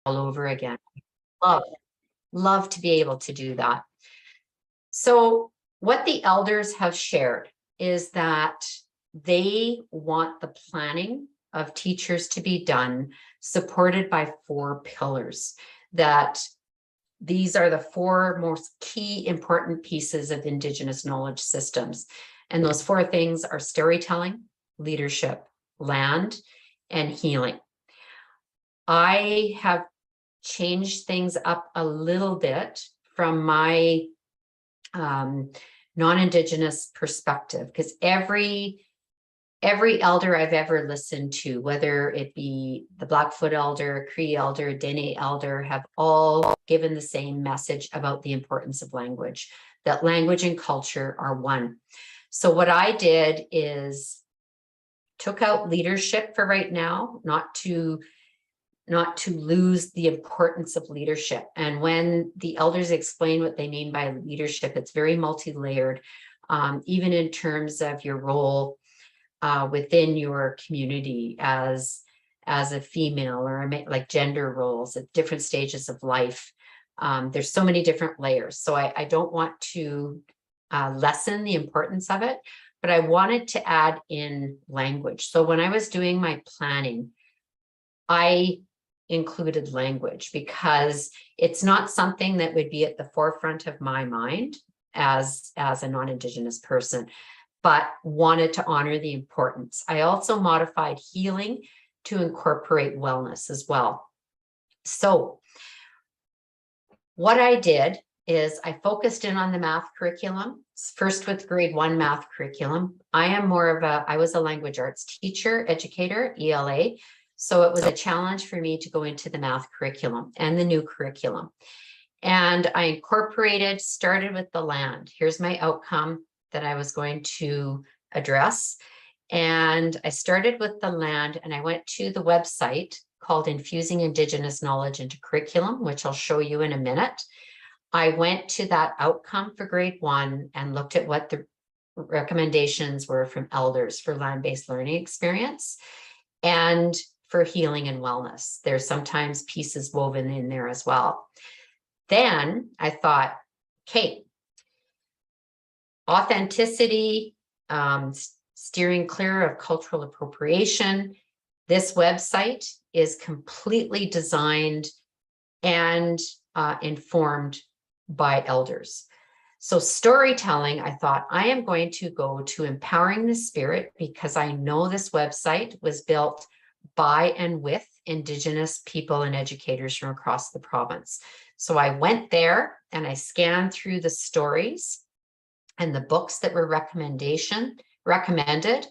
all over again. Love to be able to do that. So what the elders have shared is that they want the planning of teachers to be done, supported by 4 pillars. That these are the 4 most key important pieces of Indigenous knowledge systems. And those 4 things are storytelling, leadership, land, and healing. I have changed things up a little bit from my non-Indigenous perspective, because every elder I've ever listened to, whether it be the Blackfoot elder, Cree elder, Dene elder, have all given the same message about the importance of language, that language and culture are one. So what I did is took out leadership for right now, not to lose the importance of leadership. And when the elders explain what they mean by leadership, it's very multi-layered, even in terms of your role within your community as a female, or like gender roles at different stages of life. There's so many different layers. So I don't want to lessen the importance of it, but I wanted to add in language. So when I was doing my planning, I included language because it's not something that would be at the forefront of my mind as a non-Indigenous person, but wanted to honor the importance. I also modified healing to incorporate wellness as well. So what I did is I focused in on the math curriculum, first with grade 1 math curriculum. I was a language arts teacher, educator, ELA. So it was a challenge for me to go into the math curriculum and the new curriculum. And I started with the land. Here's my outcome that I was going to address. And I started with the land, and I went to the website called Infusing Indigenous Knowledge into Curriculum, which I'll show you in a minute. I went to that outcome for grade 1 and looked at what the recommendations were from elders for land-based learning experience and for healing and wellness. There's sometimes pieces woven in there as well. Then I thought, okay, authenticity, steering clear of cultural appropriation. This website is completely designed and informed by elders. So storytelling, I thought, I am going to go to Empowering the Spirit, because I know this website was built by and with Indigenous people and educators from across the province. So I went there and I scanned through the stories and the books that were recommended,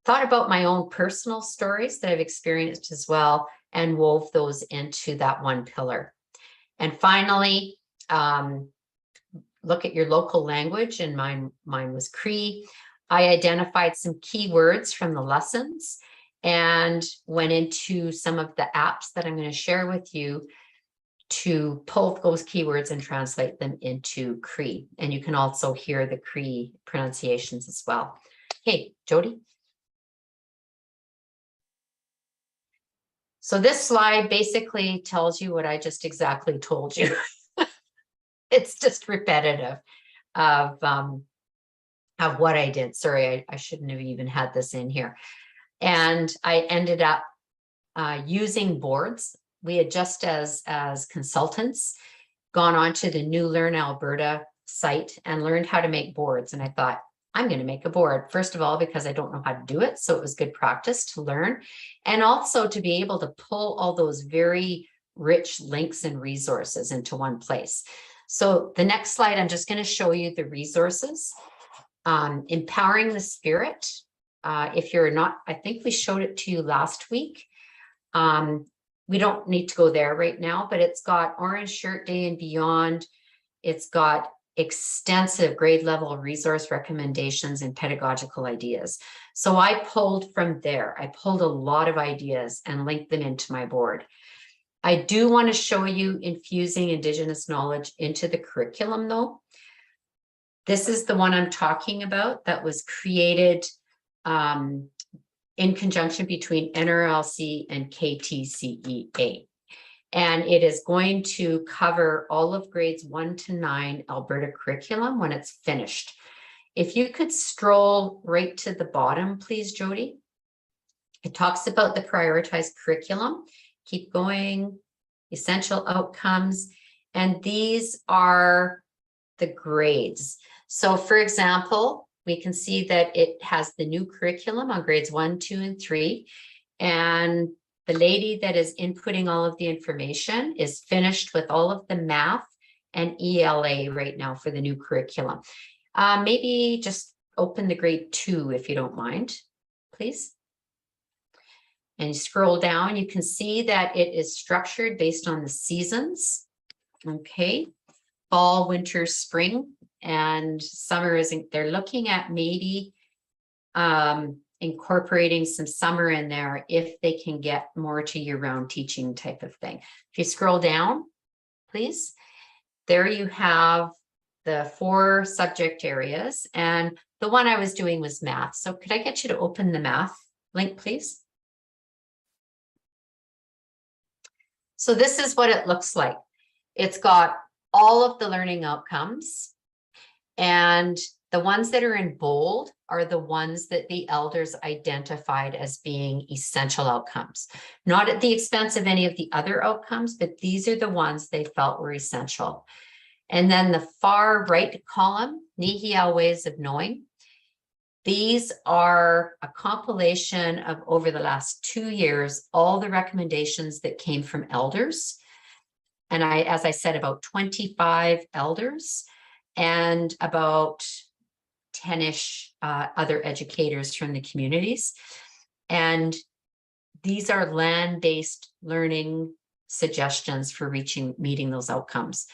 thought about my own personal stories that I've experienced as well, and wove those into that one pillar. And finally, look at your local language, and mine was Cree. I identified some keywords from the lessons and went into some of the apps that I'm going to share with you to pull those keywords and translate them into Cree. And you can also hear the Cree pronunciations as well. Okay, Jody. So this slide basically tells you what I just exactly told you. It's just repetitive of what I did. Sorry, I shouldn't have even had this in here. And I ended up using boards. We had just as consultants gone on to the new Learn Alberta site and learned how to make boards. And I thought, I'm going to make a board, first of all, because I don't know how to do it. So it was good practice to learn, and also to be able to pull all those very rich links and resources into one place. So the next slide, I'm just going to show you the resources. Empowering the Spirit. If you're not, I think we showed it to you last week. We don't need to go there right now, but it's got Orange Shirt Day and beyond. It's got extensive grade level resource recommendations and pedagogical ideas. So I pulled from there. I pulled a lot of ideas and linked them into my board. I do want to show you infusing Indigenous knowledge into the curriculum though. This is the one I'm talking about that was created in conjunction between NRLC and KTCEA. And it is going to cover all of grades 1 to 9 Alberta curriculum when it's finished. If you could scroll right to the bottom, please, Jody. It talks about the prioritized curriculum. Keep going, essential outcomes, and these are the grades. So for example, we can see that it has the new curriculum on grades 1, 2, and 3. And the lady that is inputting all of the information is finished with all of the math and ELA right now for the new curriculum. Maybe just open the grade 2 if you don't mind, please. And you scroll down, you can see that it is structured based on the seasons. Okay, fall, winter, spring, and summer isn't. They're looking at maybe incorporating some summer in there if they can get more to year-round teaching type of thing. If you scroll down, please, there you have the 4 subject areas, and the one I was doing was math. So could I get you to open the math link, please? So this is what it looks like. It's got all of the learning outcomes, and the ones that are in bold are the ones that the elders identified as being essential outcomes, not at the expense of any of the other outcomes, but these are the ones they felt were essential. And then the far right column, Nihil ways of knowing. These are a compilation of over the last 2 years, all the recommendations that came from elders. And as I said, about 25 elders and about 10-ish other educators from the communities. And these are land-based learning suggestions for meeting those outcomes.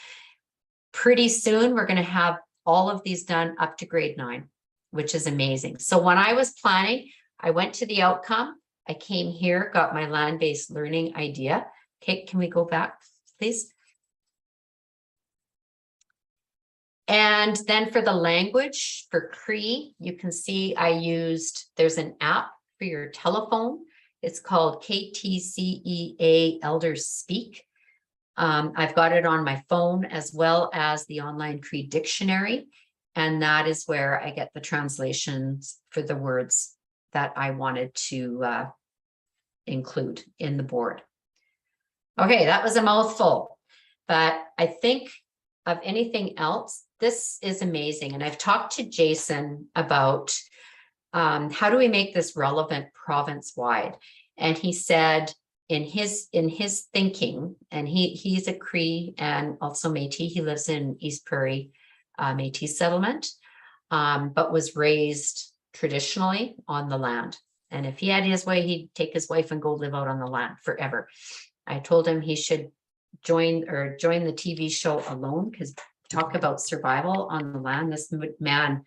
Pretty soon, we're going to have all of these done up to grade 9, which is amazing. So when I was planning, I went to the outcome. I came here, got my land-based learning idea. Okay, can we go back, please? And then for the language, for Cree, you can see there's an app for your telephone. It's called KTCEA Elders Speak. I've got it on my phone as well as the online Cree dictionary. And that is where I get the translations for the words that I wanted to include in the board. Okay, that was a mouthful, but I think of anything else, this is amazing. And I've talked to Jason about how do we make this relevant province-wide? And he said, in his thinking, and he's a Cree and also Métis. He lives in East Prairie Métis settlement, but was raised traditionally on the land. And if he had his way, he'd take his wife and go live out on the land forever. I told him he should join the TV show Alone, because talk about survival on the land. This man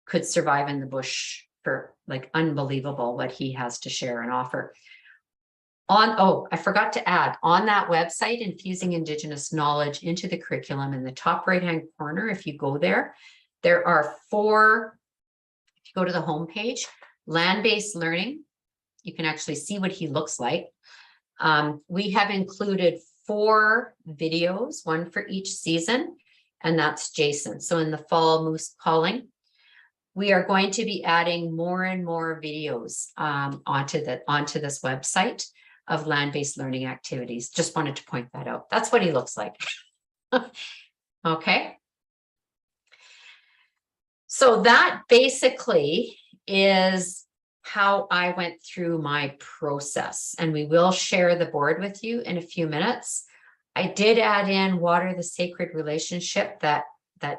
could survive in the bush for like unbelievable what he has to share and offer. I forgot to add, on that website, Infusing Indigenous Knowledge into the Curriculum, in the top right-hand corner, if you go there, there are 4, if you go to the homepage, land-based learning, you can actually see what he looks like. We have included 4 videos, 1 for each season, and that's Jason. So in the fall, Moose Calling, we are going to be adding more and more videos onto this website of land-based learning activities. Just wanted to point that out. That's what he looks like. Okay. So that basically is how I went through my process, and we will share the board with you in a few minutes. I did add in Water the Sacred Relationship that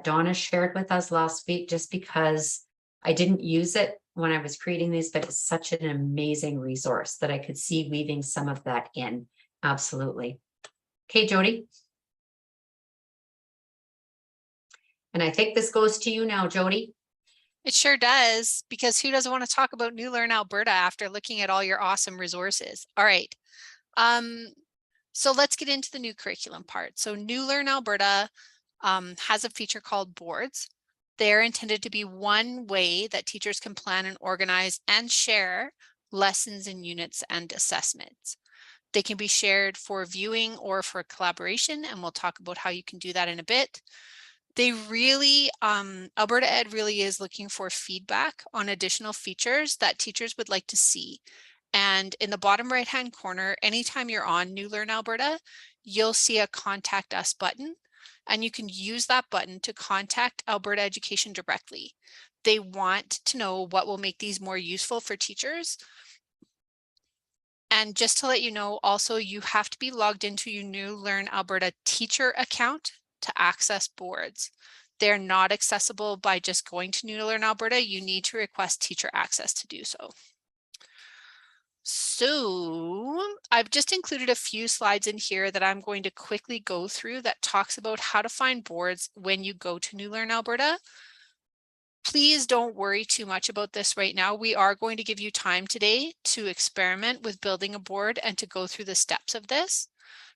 Donna shared with us last week, just because I didn't use it when I was creating these, but it's such an amazing resource that I could see weaving some of that in. Absolutely. Okay, Jody. And I think this goes to you now, Jody. It sure does, because who doesn't want to talk about New Learn Alberta after looking at all your awesome resources? All right. So let's get into the new curriculum part. So New Learn Alberta has a feature called boards. They're intended to be one way that teachers can plan and organize and share lessons and units and assessments. They can be shared for viewing or for collaboration, and we'll talk about how you can do that in a bit. They really, Alberta Ed really is looking for feedback on additional features that teachers would like to see. And in the bottom right-hand corner, anytime you're on New Learn Alberta, you'll see a Contact Us button, and you can use that button to contact Alberta Education directly. They want to know what will make these more useful for teachers. And just to let you know, also, you have to be logged into your New Learn Alberta teacher account to access boards. They're not accessible by just going to New Learn Alberta. You need to request teacher access to do so. So I've just included a few slides in here that I'm going to quickly go through that talks about how to find boards when you go to New Learn Alberta. Please don't worry too much about this right now. We are going to give you time today to experiment with building a board and to go through the steps of this.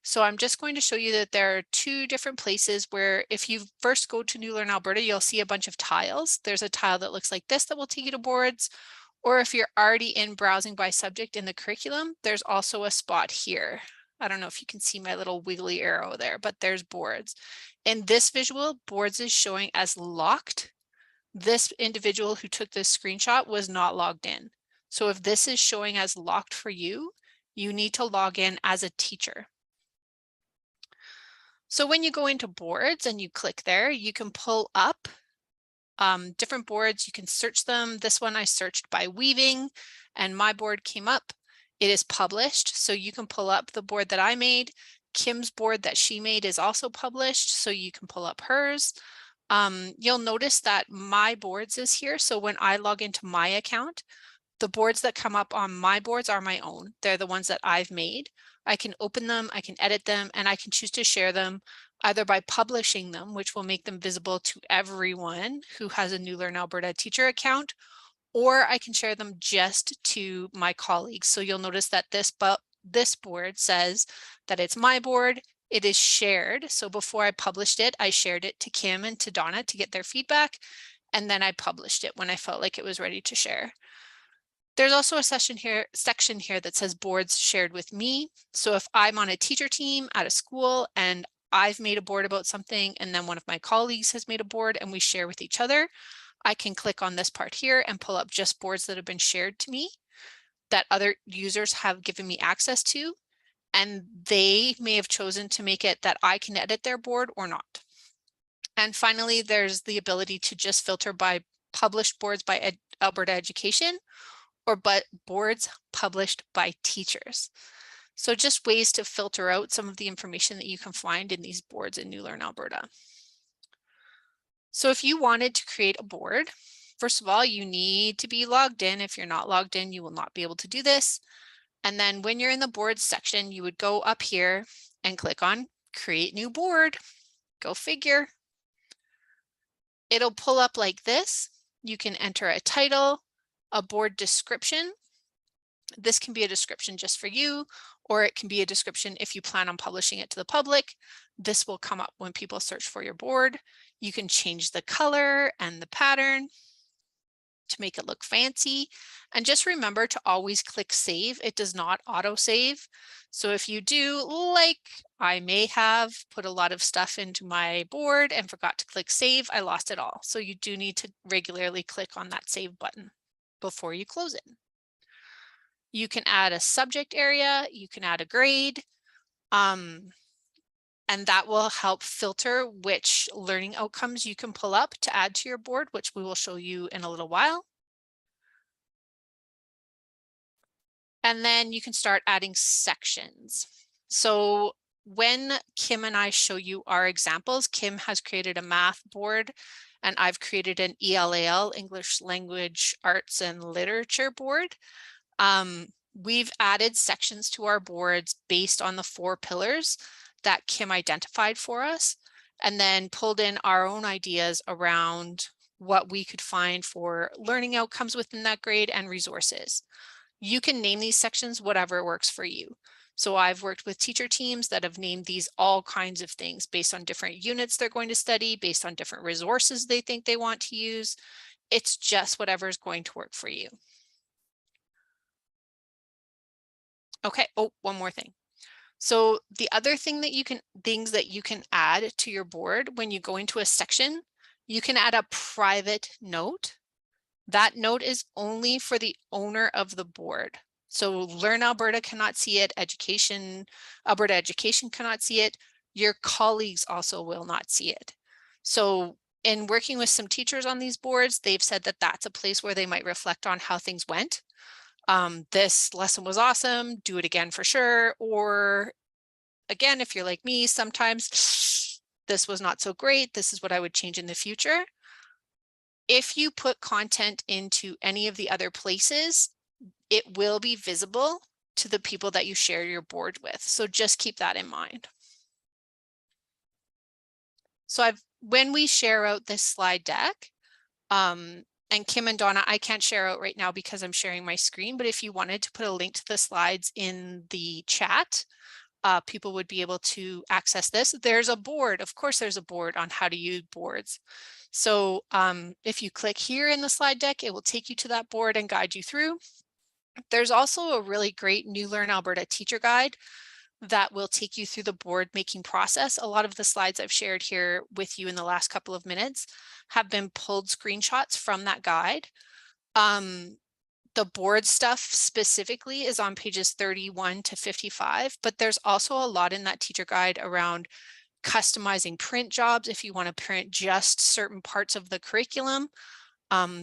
So I'm just going to show you that there are two different places where if you first go to New Learn Alberta, you'll see a bunch of tiles. There's a tile that looks like this that will take you to boards. Or if you're already in browsing by subject in the curriculum, there's also a spot here. I don't know if you can see my little wiggly arrow there, but there's boards. In this visual, boards is showing as locked. This individual who took this screenshot was not logged in. So if this is showing as locked for you, you need to log in as a teacher. So when you go into boards and you click there, you can pull up different boards. You can search them. This one I searched by weaving and my board came up. It is published, so you can pull up the board that I made. Kim's board that she made is also published, so you can pull up hers. You'll notice that my boards is here. So when I log into my account, the boards that come up on my boards are my own. They're the ones that I've made. I can open them, I can edit them, and I can choose to share them either by publishing them, which will make them visible to everyone who has a New Learn Alberta teacher account, or I can share them just to my colleagues. So you'll notice that this board says that it's my board. It is shared. So before I published it, I shared it to Kim and to Donna to get their feedback. And then I published it when I felt like it was ready to share. There's also a section here that says boards shared with me. So if I'm on a teacher team at a school and I've made a board about something and then one of my colleagues has made a board and we share with each other, I can click on this part here and pull up just boards that have been shared to me that other users have given me access to, and they may have chosen to make it that I can edit their board or not. And finally, there's the ability to just filter by published boards by Alberta Education or boards published by teachers. So just ways to filter out some of the information that you can find in these boards in New Learn Alberta. So if you wanted to create a board, first of all, you need to be logged in. If you're not logged in, you will not be able to do this. And then when you're in the boards section, you would go up here and click on create new board. Go figure. It'll pull up like this. You can enter a title, a board description. This can be a description just for you, or it can be a description if you plan on publishing it to the public. This will come up when people search for your board. You can change the color and the pattern to make it look fancy. And just remember to always click save. It does not auto save. So if you do, like I may have put a lot of stuff into my board and forgot to click save, I lost it all. So you do need to regularly click on that save button before you close it. You can add a subject area, you can add a grade, and that will help filter which learning outcomes you can pull up to add to your board, which we will show you in a little while. And then you can start adding sections. So when Kim and I show you our examples, Kim has created a math board and I've created an ELAL, English Language Arts and Literature board. We've added sections to our boards based on the 4 pillars that Kim identified for us, and then pulled in our own ideas around what we could find for learning outcomes within that grade and resources. You can name these sections whatever works for you. So I've worked with teacher teams that have named these all kinds of things based on different units they're going to study, based on different resources they think they want to use. It's just whatever is going to work for you. Okay, oh, one more thing. So the other things that you can add to your board when you go into a section, you can add a private note. That note is only for the owner of the board. So Learn Alberta cannot see it, Alberta Education cannot see it. Your colleagues also will not see it. So in working with some teachers on these boards, they've said that that's a place where they might reflect on how things went. This lesson was awesome, do it again for sure. Or again, if you're like me, sometimes this was not so great. This is what I would change in the future. If you put content into any of the other places, it will be visible to the people that you share your board with. So just keep that in mind. So when we share out this slide deck, and Kim and Donna, I can't share out right now because I'm sharing my screen, but if you wanted to put a link to the slides in the chat, people would be able to access this. There's a board, of course there's a board on how to use boards. So if you click here in the slide deck, it will take you to that board and guide you through. There's also a really great New Learn Alberta teacher guide that will take you through the board making process. A lot of the slides I've shared here with you in the last couple of minutes have been pulled screenshots from that guide. The board stuff specifically is on pages 31 to 55, but there's also a lot in that teacher guide around customizing print jobs if you want to print just certain parts of the curriculum.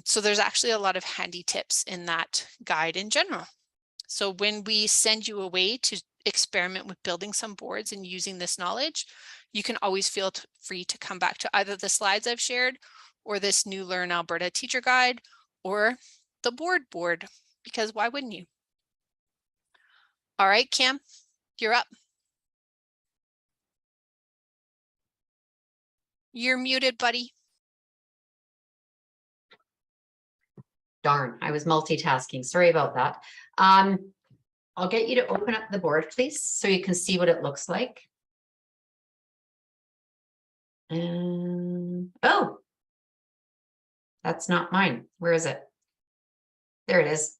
So there's actually a lot of handy tips in that guide in general. So when we send you away to experiment with building some boards and using this knowledge, you can always feel free to come back to either the slides I've shared or this New Learn Alberta teacher guide or the board, because why wouldn't you? All right, Cam, you're up. You're muted, buddy. Darn, I was multitasking. Sorry about that. I'll get you to open up the board, please, so you can see what it looks like. Oh, that's not mine. Where is it? There it is.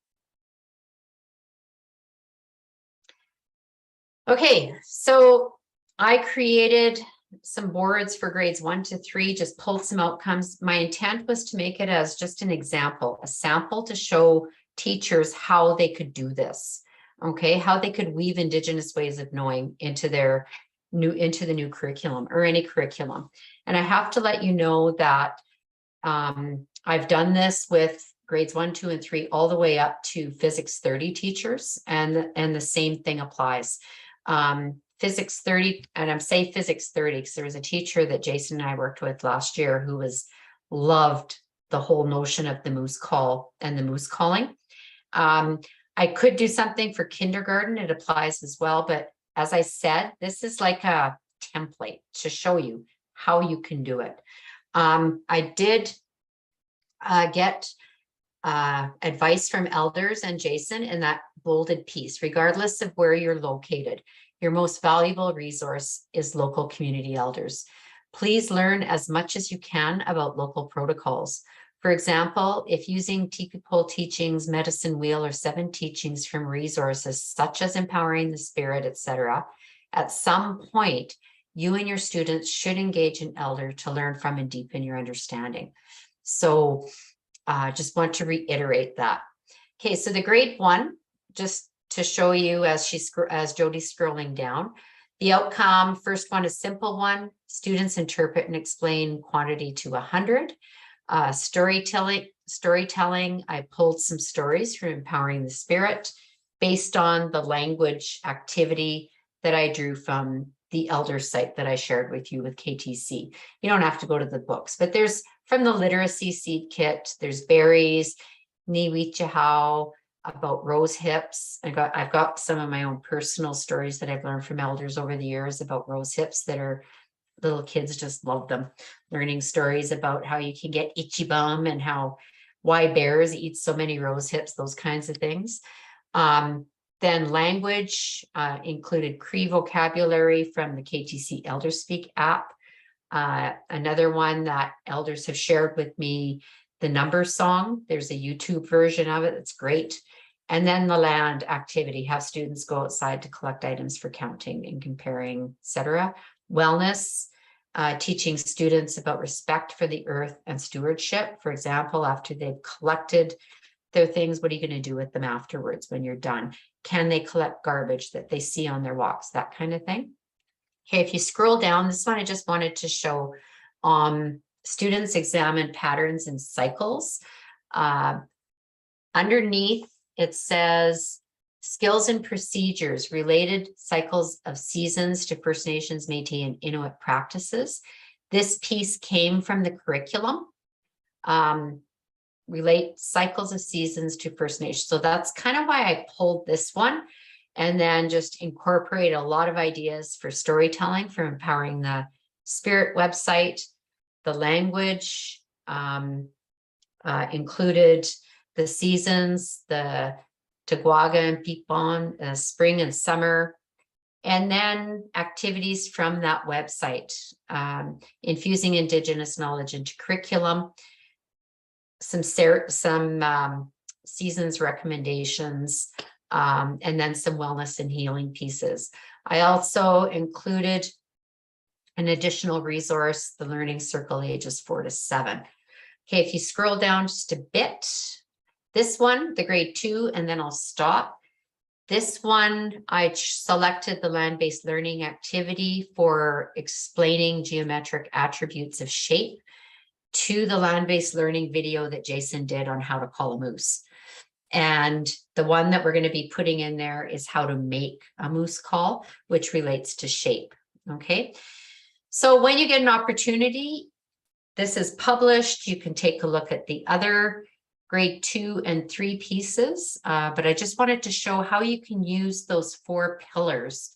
Okay, so I created some boards for grades 1 to 3, just pulled some outcomes. My intent was to make it as just an example, a sample to show teachers how they could do this. Okay, how they could weave Indigenous ways of knowing into the new curriculum or any curriculum. And I have to let you know that I've done this with grades 1, 2, and 3 all the way up to Physics 30 teachers, and the same thing applies. Physics 30, and I'm saying Physics 30 because there was a teacher that Jason and I worked with last year who loved the whole notion of the moose call and the moose calling. I could do something for kindergarten, it applies as well, but as I said, this is like a template to show you how you can do it. I did get advice from elders and Jason in that bolded piece. Regardless of where you're located, your most valuable resource is local community elders. Please learn as much as you can about local protocols. For example, if using Teepee Pole Teachings, Medicine Wheel, or 7 teachings from resources such as Empowering the Spirit, etc., at some point, you and your students should engage an elder to learn from and deepen your understanding. So just want to reiterate that. Okay, so the grade 1, just to show you as Jody's scrolling down, the outcome, first one is simple one. Students interpret and explain quantity to 100. Storytelling, I pulled some stories from Empowering the Spirit based on the language activity that I drew from the elder site that I shared with you with KTC. You don't have to go to the books, but there's from the literacy seed kit, there's berries, Niwichahau, about rose hips. I've got some of my own personal stories that I've learned from elders over the years about rose hips that are little kids just love them. Learning stories about how you can get itchy bum and why bears eat so many rose hips, those kinds of things. Then language included Cree vocabulary from the KTC Elder Speak app. Another one that elders have shared with me, the number song. There's a YouTube version of it. It's great. And then the land activity, have students go outside to collect items for counting and comparing, etc. Wellness, teaching students about respect for the earth and stewardship. For example, after they've collected their things, what are you going to do with them afterwards when you're done? Can they collect garbage that they see on their walks? That kind of thing. Okay, if you scroll down, this one I just wanted to show students examine patterns and cycles. Underneath, it says skills and procedures, related cycles of seasons to First Nations, Métis, and Inuit practices. This piece came from the curriculum. Relate cycles of seasons to First Nations. So that's kind of why I pulled this one, and then just incorporate a lot of ideas for storytelling for Empowering the Spirit website. The language included the seasons, the Taguaga and Peakbon, spring and summer, and then activities from that website, infusing Indigenous knowledge into curriculum, some seasons recommendations, and then some wellness and healing pieces. I also included an additional resource, the Learning Circle ages 4 to 7. Okay, if you scroll down just a bit, this one, the grade 2, and then I'll stop. This one, I selected the land-based learning activity for explaining geometric attributes of shape to the land-based learning video that Jason did on how to call a moose. And the one that we're going to be putting in there is how to make a moose call, which relates to shape. Okay. So when you get an opportunity, this is published. You can take a look at the other grade 2 and 3 pieces. But I just wanted to show how you can use those 4 pillars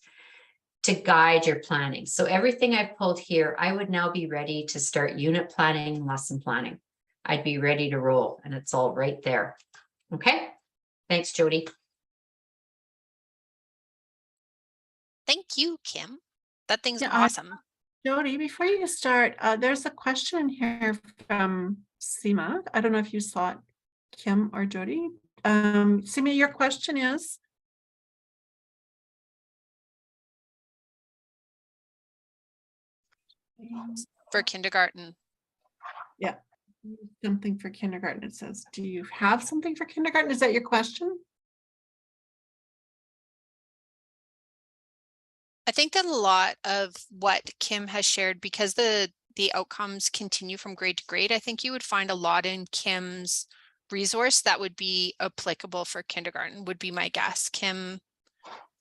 to guide your planning. So everything I've pulled here, I would now be ready to start unit planning, lesson planning. I'd be ready to roll, and it's all right there. Okay. Thanks, Jody. Thank you, Kim. That thing's Yeah, awesome. Jody, before you start, there's a question here from Seema. I don't know if you saw it, Kim or Jody. Seema, your question is? For kindergarten. Yeah, something for kindergarten. It says, do you have something for kindergarten? Is that your question? I think that a lot of what Kim has shared, because the outcomes continue from grade to grade, I think you would find a lot in Kim's resource that would be applicable for kindergarten, would be my guess. Kim,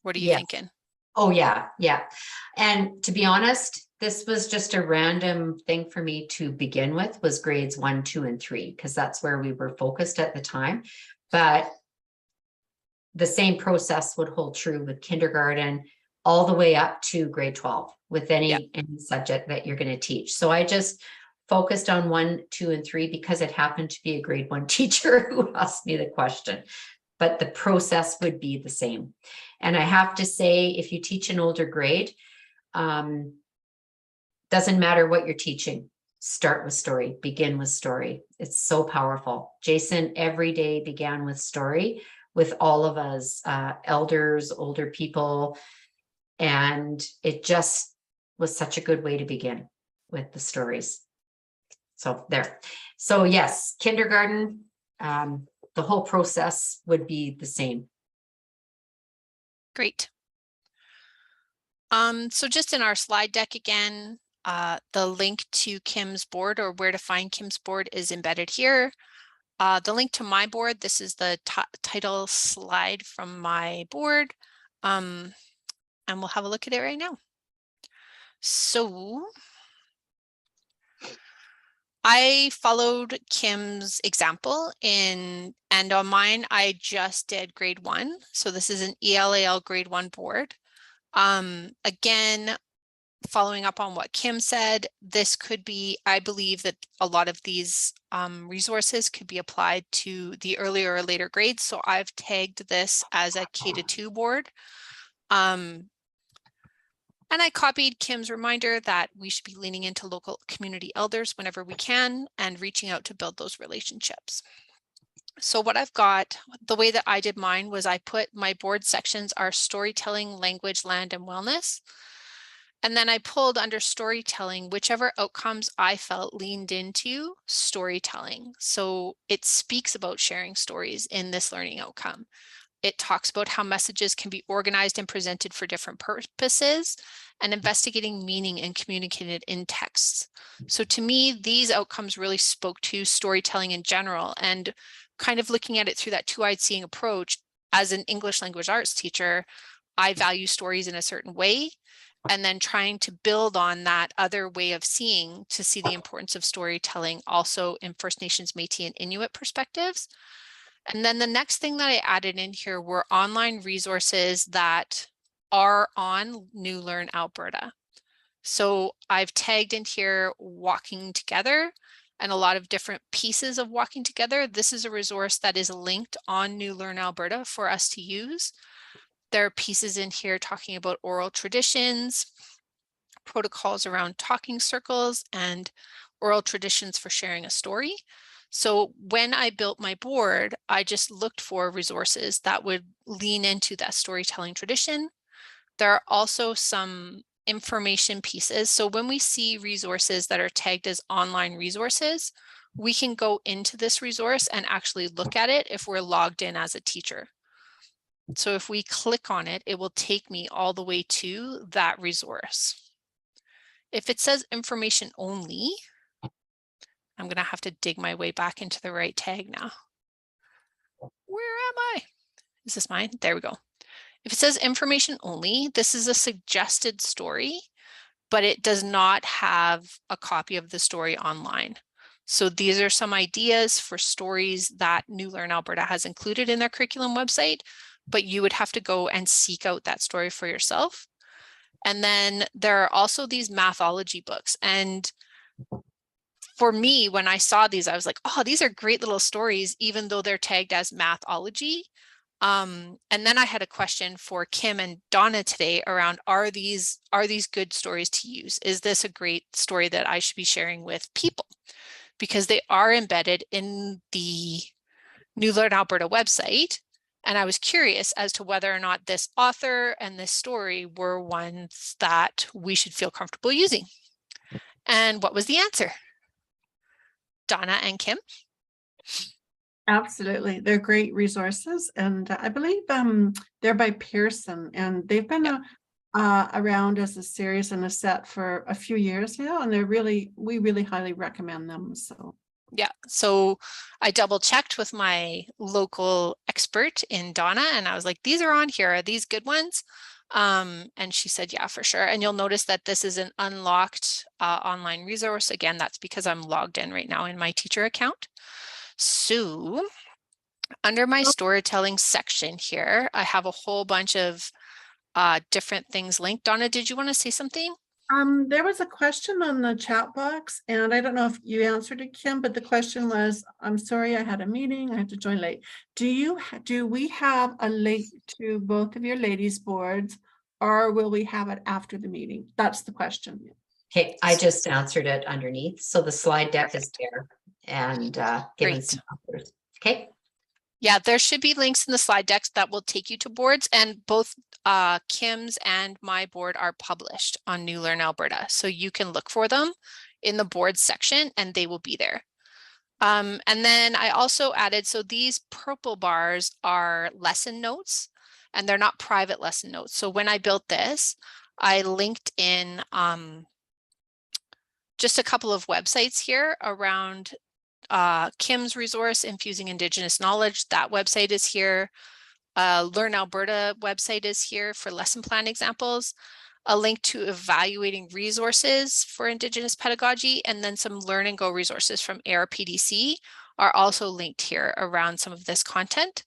what are you thinking? Oh, yeah. Yeah. And to be honest, this was just a random thing for me to begin with, was grades 1, 2, and 3, because that's where we were focused at the time. But the same process would hold true with kindergarten all the way up to grade 12 with any subject that you're going to teach. So I just focused on 1, 2, and 3 because it happened to be a grade 1 teacher who asked me the question. But the process would be the same. And I have to say, if you teach an older grade, doesn't matter what you're teaching, start with story, begin with story. It's so powerful. Jason every day began with story with all of us, elders, older people. And it just was such a good way to begin with the stories. So there. So yes, kindergarten, the whole process would be the same. Great. So just in our slide deck again, the link to Kim's board, or where to find Kim's board, is embedded here. The link to my board, this is the title slide from my board. And we'll have a look at it right now. So I followed Kim's example and on mine, I just did grade 1. So this is an ELAL grade 1 board. Again, following up on what Kim said, this could be, I believe that a lot of these resources could be applied to the earlier or later grades. So I've tagged this as a K-2 board. And I copied Kim's reminder that we should be leaning into local community elders whenever we can and reaching out to build those relationships. So what I've got, the way that I did mine was I put my board sections are storytelling, language, land, and wellness. And then I pulled under storytelling, whichever outcomes I felt leaned into storytelling. So it speaks about sharing stories in this learning outcome. It talks about how messages can be organized and presented for different purposes and investigating meaning and communicated in texts. So to me, these outcomes really spoke to storytelling in general, and kind of looking at it through that two-eyed seeing approach. As an English language arts teacher, I value stories in a certain way, and then trying to build on that other way of seeing to see the importance of storytelling also in First Nations, Métis, and Inuit perspectives. And then the next thing that I added in here were online resources that are on New Learn Alberta. So I've tagged in here Walking Together and a lot of different pieces of Walking Together. This is a resource that is linked on New Learn Alberta for us to use. There are pieces in here talking about oral traditions, protocols around talking circles, and oral traditions for sharing a story. So when I built my board, I just looked for resources that would lean into that storytelling tradition. There are also some information pieces. So when we see resources that are tagged as online resources, we can go into this resource and actually look at it if we're logged in as a teacher. So if we click on it, it will take me all the way to that resource. If it says information only, I'm going to have to dig my way back into the right tag now. Where am I? Is this mine? There we go. If it says information only, this is a suggested story, but it does not have a copy of the story online. So these are some ideas for stories that New Learn Alberta has included in their curriculum website, but you would have to go and seek out that story for yourself. And then there are also these mathology books. And for me, when I saw these, I was like, oh, these are great little stories, even though they're tagged as mathology. And then I had a question for Kim and Donna today around, are these good stories to use? Is this a great story that I should be sharing with people? Because they are embedded in the New Learn Alberta website. And I was curious as to whether or not this author and this story were ones that we should feel comfortable using. And what was the answer? Donna and Kim? Absolutely. They're great resources. And I believe they're by Pearson, and they've been around as a series and a set for a few years now. And we really highly recommend them. So yeah, so I double checked with my local expert in Donna, and I was like, these are on here. Are these good ones? And she said, yeah, for sure. And you'll notice that this is an unlocked online resource. Again, that's because I'm logged in right now in my teacher account. So under my storytelling section here, I have a whole bunch of different things linked. Donna, did you want to say something? There was a question on the chat box, and I don't know if you answered it, Kim, but the question was, I'm sorry, I had a meeting, I had to join late. Do we have a link to both of your ladies' boards, or will we have it after the meeting? That's the question. Okay, I just answered it underneath. So the slide deck is there and given Great. some others. Okay. Yeah, there should be links in the slide decks that will take you to boards, and both Kim's and my board are published on New Learn Alberta. So you can look for them in the boards section and they will be there. And then I also added, so these purple bars are lesson notes, and they're not private lesson notes. So when I built this, I linked in just a couple of websites here around Kim's resource, Infusing Indigenous Knowledge. That website is here. Learn Alberta website is here for lesson plan examples. A link to evaluating resources for Indigenous pedagogy, and then some Learn and Go resources from ARPDC are also linked here around some of this content.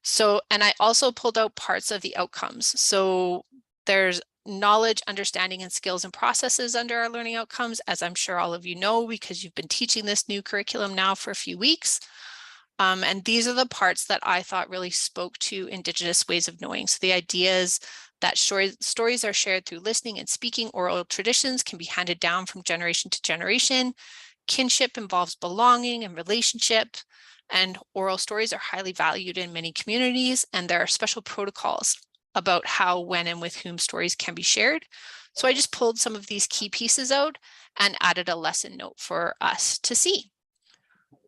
So, and I also pulled out parts of the outcomes. So there's knowledge, understanding, and skills and processes under our learning outcomes, as I'm sure all of you know, because you've been teaching this new curriculum now for a few weeks. And these are the parts that I thought really spoke to Indigenous ways of knowing. So the ideas that stories are shared through listening and speaking, oral traditions can be handed down from generation to generation, Kinship involves belonging and relationship, and oral stories are highly valued in many communities, and there are special protocols about how, when, and with whom stories can be shared. So I just pulled some of these key pieces out and added a lesson note for us to see.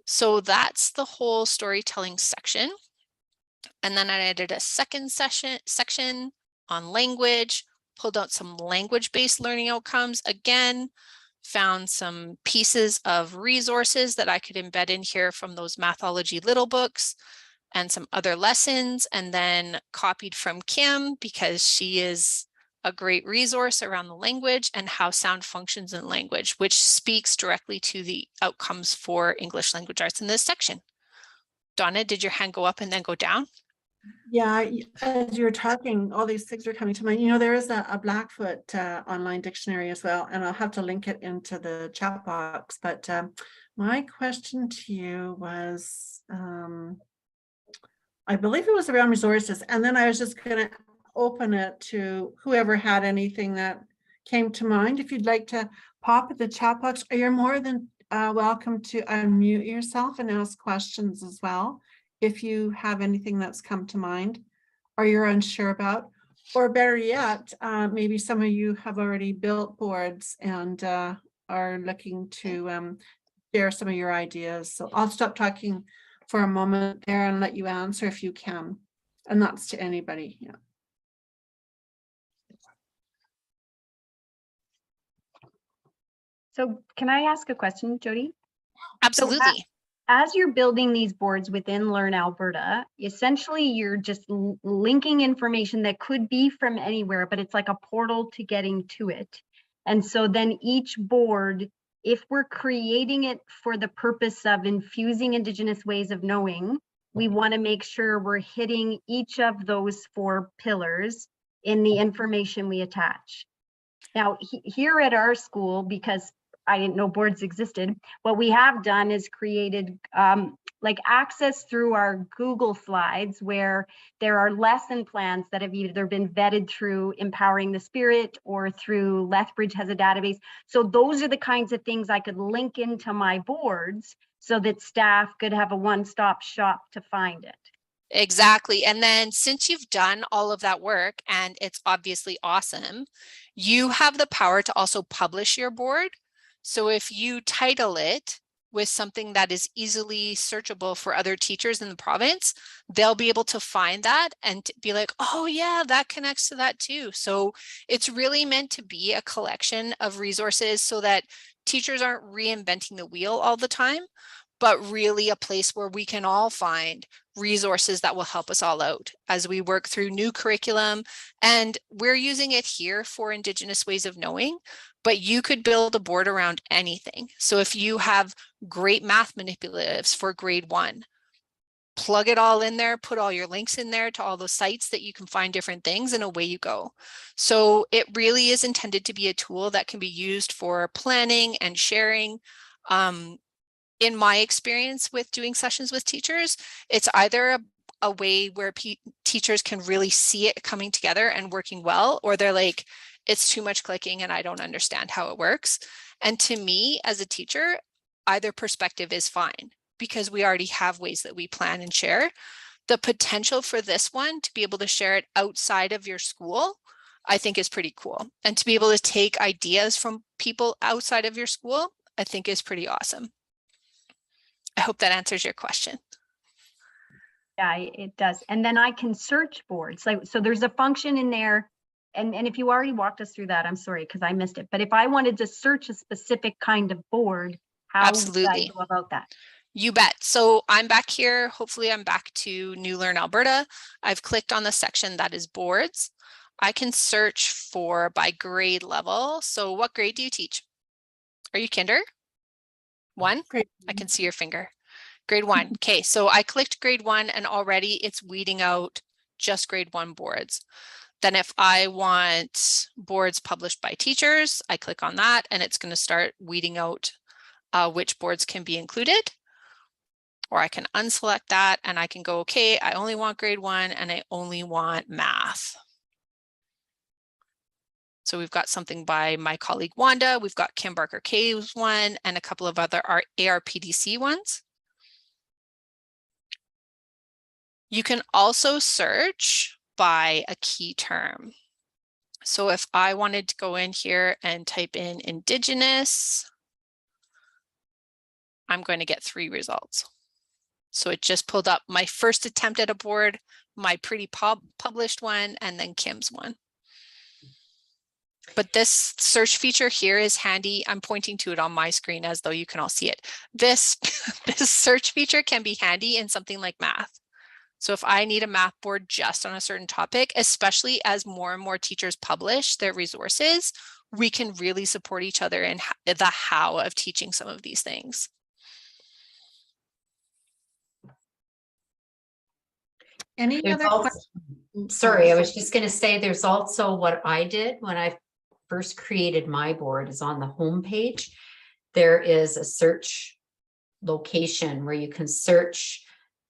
So that's the whole storytelling section. And then I added a second section on language, pulled out some language-based learning outcomes. Again, found some pieces of resources that I could embed in here from those Mathology Little books and some other lessons, and then copied from Kim because she is a great resource around the language and how sound functions in language, which speaks directly to the outcomes for English language arts in this section. Donna, did your hand go up and then go down? Yeah, as you're talking, all these things are coming to mind. You know, there is a Blackfoot online dictionary as well, and I'll have to link it into the chat box. But my question to you was, I believe it was around resources, and then I was just going to open it to whoever had anything that came to mind. If you'd like to pop at the chat box, you're more than welcome to unmute yourself and ask questions as well. If you have anything that's come to mind or you're unsure about, or better yet, maybe some of you have already built boards and are looking to share some of your ideas. So I'll stop talking for a moment there and let you answer if you can. And that's to anybody. Yeah. So can I ask a question, Jody? Absolutely. As you're building these boards within Learn Alberta, essentially you're just linking information that could be from anywhere, but it's like a portal to getting to it. And so then each board, if we're creating it for the purpose of infusing Indigenous ways of knowing, we want to make sure we're hitting each of those 4 pillars in the information we attach. Now, here at our school, because I didn't know boards existed, what we have done is created like access through our Google Slides, where there are lesson plans that have either been vetted through Empowering the Spirit or through Lethbridge has a database. So those are the kinds of things I could link into my boards so that staff could have a one-stop shop to find it. Exactly. And then since you've done all of that work and it's obviously awesome, you have the power to also publish your board. So if you title it with something that is easily searchable for other teachers in the province, they'll be able to find that and be like, oh yeah, that connects to that too. So it's really meant to be a collection of resources so that teachers aren't reinventing the wheel all the time, but really a place where we can all find resources that will help us all out as we work through new curriculum. And we're using it here for Indigenous ways of knowing, but you could build a board around anything. So if you have great math manipulatives for grade 1, plug it all in there, put all your links in there to all those sites that you can find different things, and away you go. So it really is intended to be a tool that can be used for planning and sharing. In my experience with doing sessions with teachers, it's either a way where teachers can really see it coming together and working well, or they're like, it's too much clicking and I don't understand how it works. And to me, as a teacher, either perspective is fine because we already have ways that we plan and share. The potential for this one to be able to share it outside of your school, I think is pretty cool. And to be able to take ideas from people outside of your school, I think is pretty awesome. I hope that answers your question. Yeah, it does. And then I can search boards. Like, so there's a function in there. And if you already walked us through that, I'm sorry, because I missed it. But if I wanted to search a specific kind of board, how would I go about that? You bet. So I'm back here. Hopefully I'm back to New Learn Alberta. I've clicked on the section that is boards. I can search for by grade level. So what grade do you teach? Are you kinder? 1? Great. I can see your finger. Grade 1. Okay, so I clicked grade 1 and already it's weeding out just grade 1 boards. Then if I want boards published by teachers, I click on that and it's going to start weeding out which boards can be included. Or I can unselect that and I can go, okay, I only want grade 1 and I only want math. So we've got something by my colleague Wanda, we've got Kim Barker Kay's one, and a couple of other ARPDC ones. You can also search by a key term. So if I wanted to go in here and type in Indigenous, I'm going to get 3 results. So it just pulled up my first attempt at a board, my pretty published one, and then Kim's one. But this search feature here is handy. I'm pointing to it on my screen as though you can all see it. This, this search feature can be handy in something like math. So if I need a math board just on a certain topic, especially as more and more teachers publish their resources, we can really support each other in the how of teaching some of these things. Any There's other also- questions? Sorry, I was just going to say there's also what I did when I first created my board is on the home page. There is a search location where you can search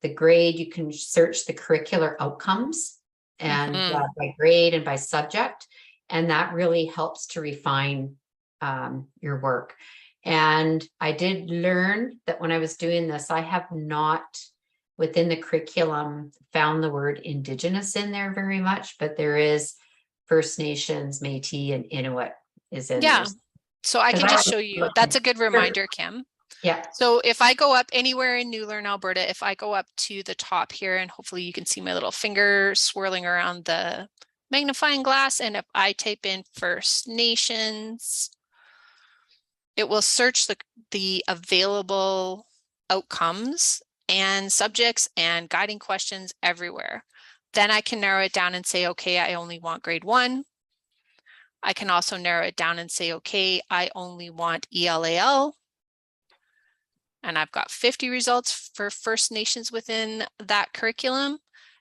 the grade, you can search the curricular outcomes and by grade and by subject. And that really helps to refine your work. And I did learn that when I was doing this, I have not within the curriculum found the word Indigenous in there very much, but there is First Nations, Métis, and Inuit is in there. So I can just show you. That's a good reminder, Kim. Yeah. So if I go up anywhere in New Learn Alberta, if I go up to the top here, and hopefully you can see my little finger swirling around the magnifying glass, and if I type in First Nations, it will search the available outcomes and subjects and guiding questions everywhere. Then I can narrow it down and say, okay, I only want grade 1. I can also narrow it down and say, okay, I only want ELAL. And I've got 50 results for First Nations within that curriculum.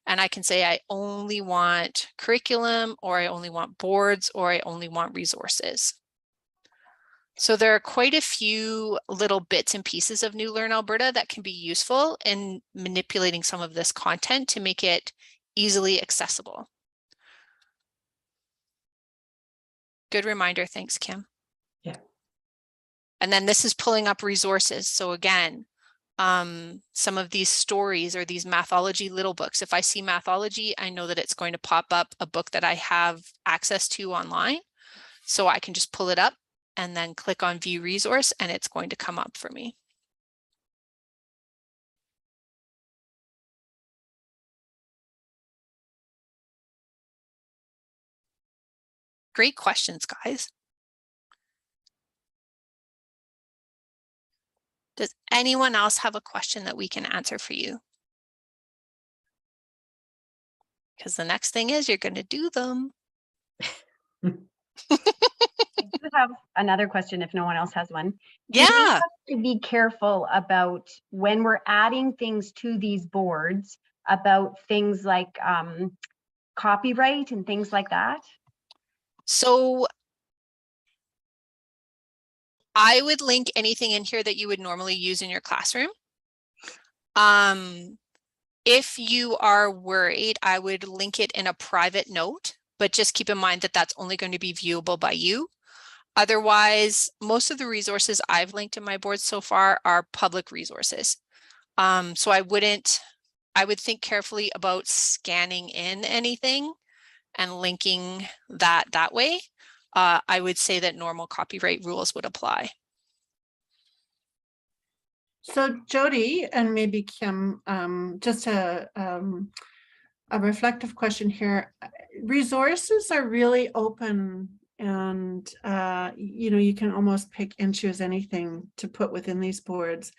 And I can say I only want curriculum, or I only want boards, or I only want resources. So there are quite a few little bits and pieces of New Learn Alberta that can be useful in manipulating some of this content to make it easily accessible. Good reminder. Thanks, Kim. Yeah. And then this is pulling up resources. So again, some of these stories or these mathology little books, if I see mathology, I know that it's going to pop up a book that I have access to online. So I can just pull it up and then click on view resource, and it's going to come up for me. Great questions, guys. Does anyone else have a question that we can answer for you? Because the next thing is you're going to do them. I do have another question if no one else has one. Do we Yeah. have to be careful about when we're adding things to these boards about things like copyright and things like that? So I would link anything in here that you would normally use in your classroom. If you are worried, I would link it in a private note, but just keep in mind that that's only going to be viewable by you. Otherwise, most of the resources I've linked in my boards so far are public resources. So I would think carefully about scanning in anything and linking that way. I would say that normal copyright rules would apply. So Jody and maybe Kim, just a reflective question here. Resources are really open, and you know, you can almost pick and choose anything to put within these boards.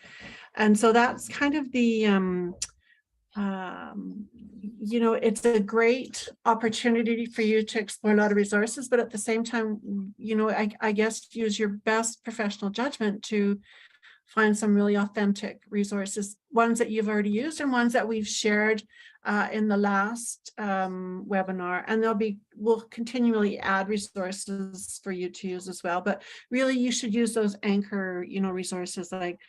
And so that's kind of the you know, it's a great opportunity for you to explore a lot of resources, but at the same time, you know, I guess use your best professional judgment to find some really authentic resources, ones that you've already used and ones that we've shared in the last webinar. And we'll continually add resources for you to use as well. But really, you should use those anchor, you know, resources like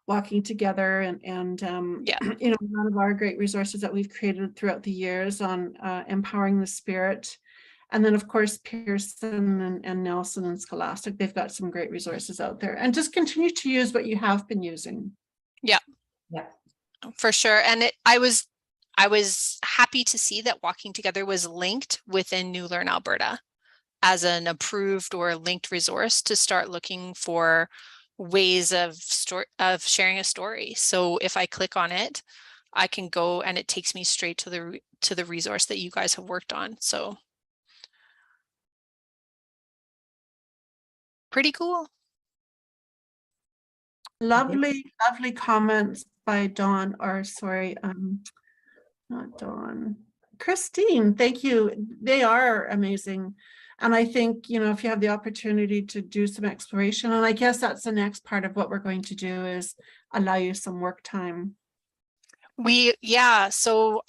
Walking Together and Yeah. you know, one of our great resources that we've created throughout the years on empowering the spirit. And then, of course, Pearson and Nelson and Scholastic, they've got some great resources out there. And just continue to use what you have been using. Yeah. Yeah. For sure. And I was happy to see that Walking Together was linked within New Learn Alberta as an approved or linked resource to start looking for ways of sharing a story. So if I click on it, I can go and it takes me straight to the resource that you guys have worked on. So pretty cool. Lovely, lovely comments by Dawn, or sorry, not Dawn, Christine. Thank you. They are amazing. And I think, you know, if you have the opportunity to do some exploration, and I guess that's the next part of what we're going to do is allow you some work time. So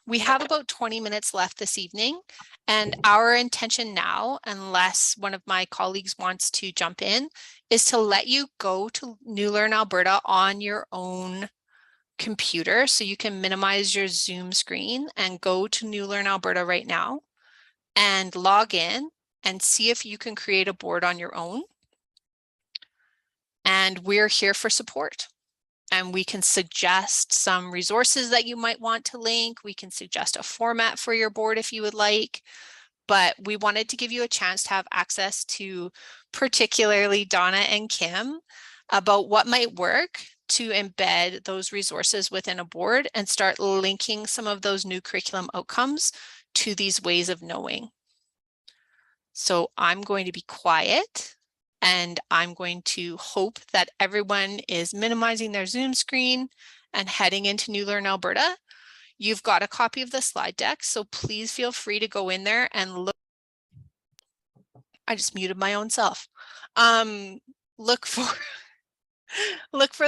we have about 20 minutes left this evening, and our intention now, unless one of my colleagues wants to jump in, is to let you go to New Learn Alberta on your own computer. So you can minimize your Zoom screen and go to New Learn Alberta right now and log in and see if you can create a board on your own. And we're here for support. And we can suggest some resources that you might want to link. We can suggest a format for your board if you would like. But we wanted to give you a chance to have access to particularly Donna and Kim about what might work to embed those resources within a board and start linking some of those new curriculum outcomes to these ways of knowing. So I'm going to be quiet. And I'm going to hope that everyone is minimizing their Zoom screen and heading into New Learn Alberta. You've got a copy of the slide deck, so please feel free to go in there and look. I just muted my own self. Look for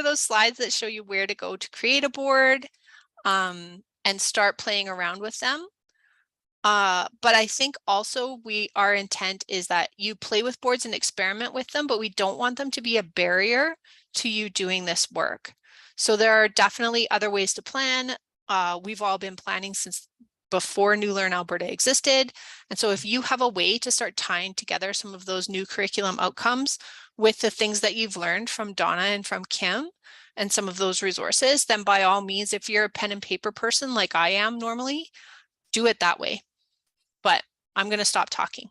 those slides that show you where to go to create a board and start playing around with them. But I think also our intent is that you play with boards and experiment with them, but we don't want them to be a barrier to you doing this work. So there are definitely other ways to plan. We've all been planning since before New Learn Alberta existed. And so if you have a way to start tying together some of those new curriculum outcomes with the things that you've learned from Donna and from Kim and some of those resources, then by all means, if you're a pen and paper person like I am normally, do it that way. But I'm going to stop talking.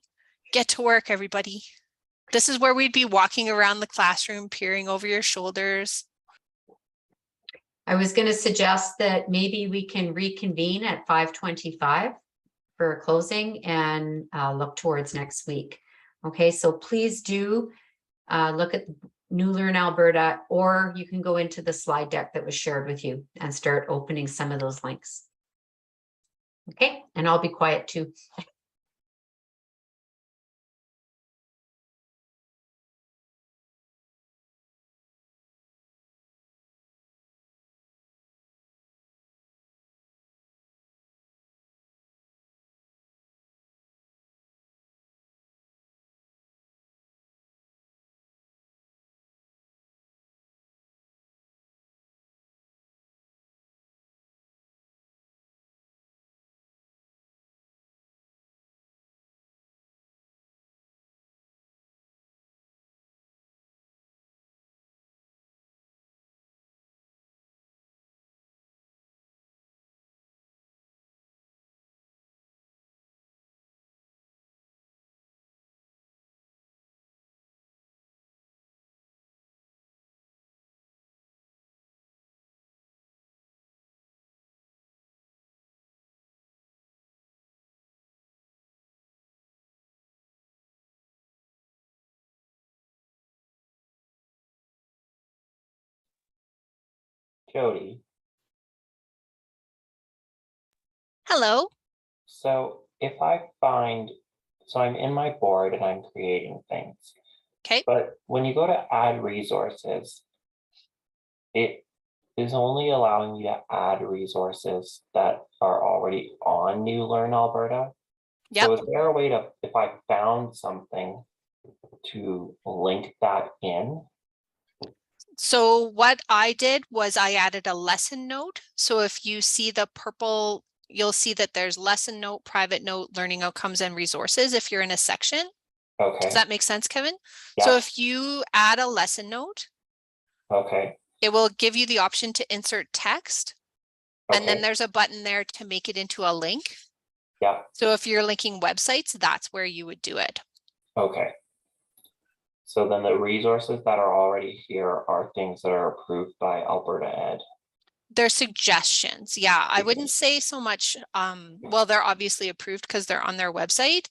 Get to work, everybody. This is where we'd be walking around the classroom, peering over your shoulders. I was going to suggest that maybe we can reconvene at 5:25 for a closing and look towards next week. Okay, so please do look at New Learn Alberta, or you can go into the slide deck that was shared with you and start opening some of those links. Okay, and I'll be quiet too. Jody, Hello. so if I find, so I'm in my board and I'm creating things, Okay. but when you go to add resources, it is only allowing me to add resources that are already on New Learn Alberta. Yep. So is there a way to, if I found something, to link that in? So what I did was I added a lesson note. So if you see the purple you'll see that there's lesson note, private note, learning outcomes, and resources if you're in a section. Okay, Does that make sense, Kevin? So yeah, if you add a lesson note, okay, it will give you the option to insert text. And then okay, there's a button there to make it into a link. yeah, So if you're linking websites, that's where you would do it. okay. So then the resources that are already here are things that are approved by Alberta Ed. They're suggestions. Yeah, I wouldn't say so much. Well, they're obviously approved because they're on their website.